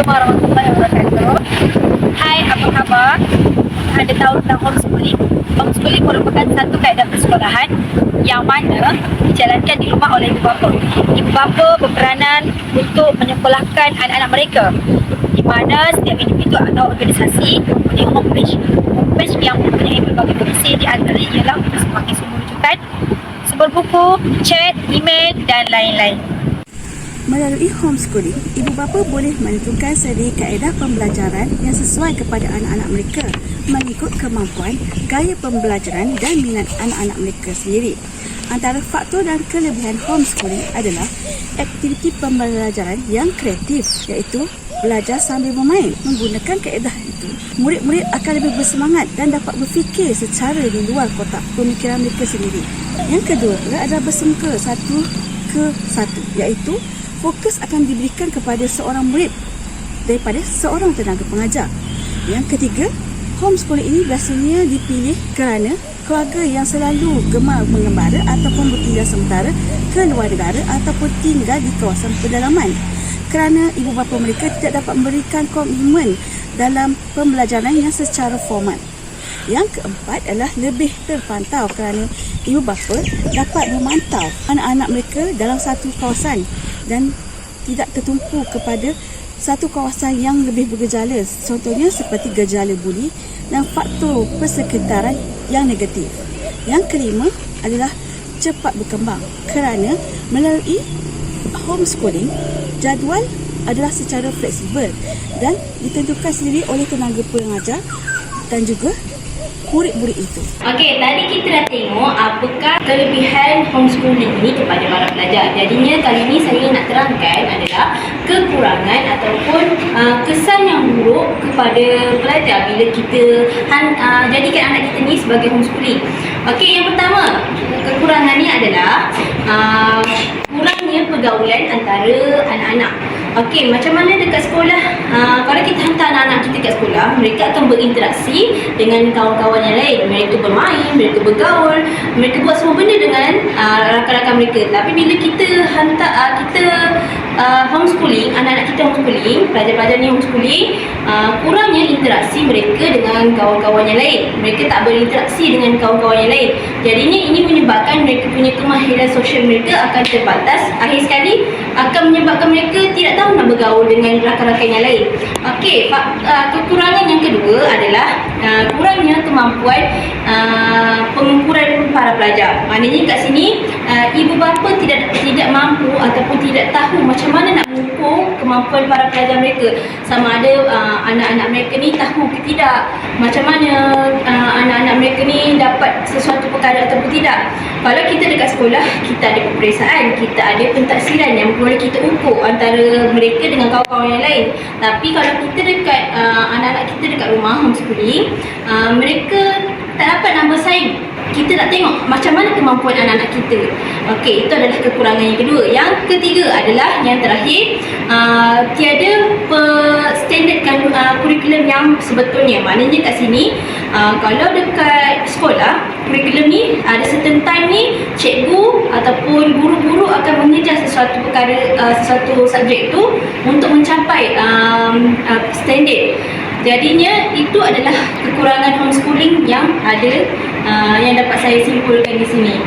warahmatullahi wabarakatuh. Hai, apa khabar? Anda tahu tentang homeschooling? Homeschooling merupakan satu kaedah persekolahan yang mana dijalankan di rumah oleh ibu bapa. Ibu bapa berperanan untuk menyekolahkan anak-anak mereka, di mana setiap individu atau organisasi mempunyai homepage. Homepage yang mempunyai berbagai fungsi, di antaranya ialah untuk sebagai sumber rujukan, sumber buku, chat, email dan lain-lain. Melalui homeschooling, ibu bapa boleh menentukan sendiri kaedah pembelajaran yang sesuai kepada anak-anak mereka mengikut kemampuan, gaya pembelajaran dan minat anak-anak mereka sendiri. Antara faktor dan kelebihan homeschooling adalah aktiviti pembelajaran yang kreatif, iaitu belajar sambil bermain. Menggunakan kaedah itu, murid-murid akan lebih bersemangat dan dapat berfikir secara di luar kotak pemikiran mereka sendiri. Yang kedua adalah bersengkera satu ke satu, iaitu fokus akan diberikan kepada seorang murid daripada seorang tenaga pengajar. Yang ketiga, homeschooling ini biasanya dipilih kerana keluarga yang selalu gemar mengembara ataupun bertinggal sementara ke luar negara ataupun tinggal di kawasan pedalaman, kerana ibu bapa mereka tidak dapat memberikan komitmen dalam pembelajaran yang secara formal. Yang keempat adalah lebih terpantau kerana ibu bapa dapat memantau anak-anak mereka dalam satu kawasan dan tidak tertumpu kepada satu kawasan yang lebih bergejala, contohnya seperti gejala buli dan faktor persekitaran yang negatif. Yang kelima adalah cepat berkembang kerana melalui homeschooling, jadual adalah secara fleksibel dan ditentukan sendiri oleh tenaga pengajar dan juga murid-murid itu. Okey, tadi kita dah tengok apakah kelebihan homeschooling ini kepada para pelajar. Jadinya kali ini saya nak terangkan adalah kekurangan ataupun kesan yang buruk kepada pelajar bila kita jadikan anak kita ni sebagai homeschooling. Okey, yang pertama, kekurangannya adalah kurangnya pergaulan antara anak-anak. Okey, macam mana dekat sekolah? Kalau kita hantar anak-anak kita kat sekolah, mereka akan berinteraksi dengan kawan-kawan yang lain. Mereka bermain, mereka bergaul, mereka buat semua benda dengan rakan-rakan mereka. Tapi bila kita hantar, homeschooling, anak-anak kita homeschooling, pelajar-pelajar ni homeschooling, kurangnya interaksi mereka dengan kawan-kawan yang lain. Mereka tak berinteraksi dengan kawan-kawan yang lain. Jadinya ini menyebabkan mereka punya kemahiran sosial mereka akan terbatas. Akhir sekali akan menyebabkan mereka tidak tahu nak bergaul dengan rakan-rakan yang lain. Okey, kekurangan yang kedua adalah kurangnya kemampuan pengukuran para pelajar. Maknanya kat sini ibu bapa tidak mampu ataupun tidak tahu macam mana nak mengukur kemampuan para pelajar mereka. Sama ada anak-anak mereka ni tahu ke tidak, macam mana anak-anak mereka ni dapat sesuatu perkara ataupun tidak. Kalau kita dekat sekolah, kita ada peperiksaan, kita ada pentaksiran yang boleh kita ukur antara mereka dengan kawan-kawan yang lain. Tapi kalau kita dekat anak-anak kita dekat rumah homeschooling, mereka tak dapat nak bersaing. Kita nak tengok macam mana kemampuan anak-anak kita. Okey, itu adalah kekurangan yang kedua. Yang ketiga adalah yang terakhir, tiada standard kurikulum yang sebetulnya. Maknanya kat sini, kalau dekat sekolah, kurikulum ni ada certain time ni cikgu ataupun guru-guru akan mengejar sesuatu perkara, sesuatu subjek tu untuk mencapai standard. Jadinya itu adalah kekurangan homeschooling yang ada, yang dapat saya simpulkan di sini.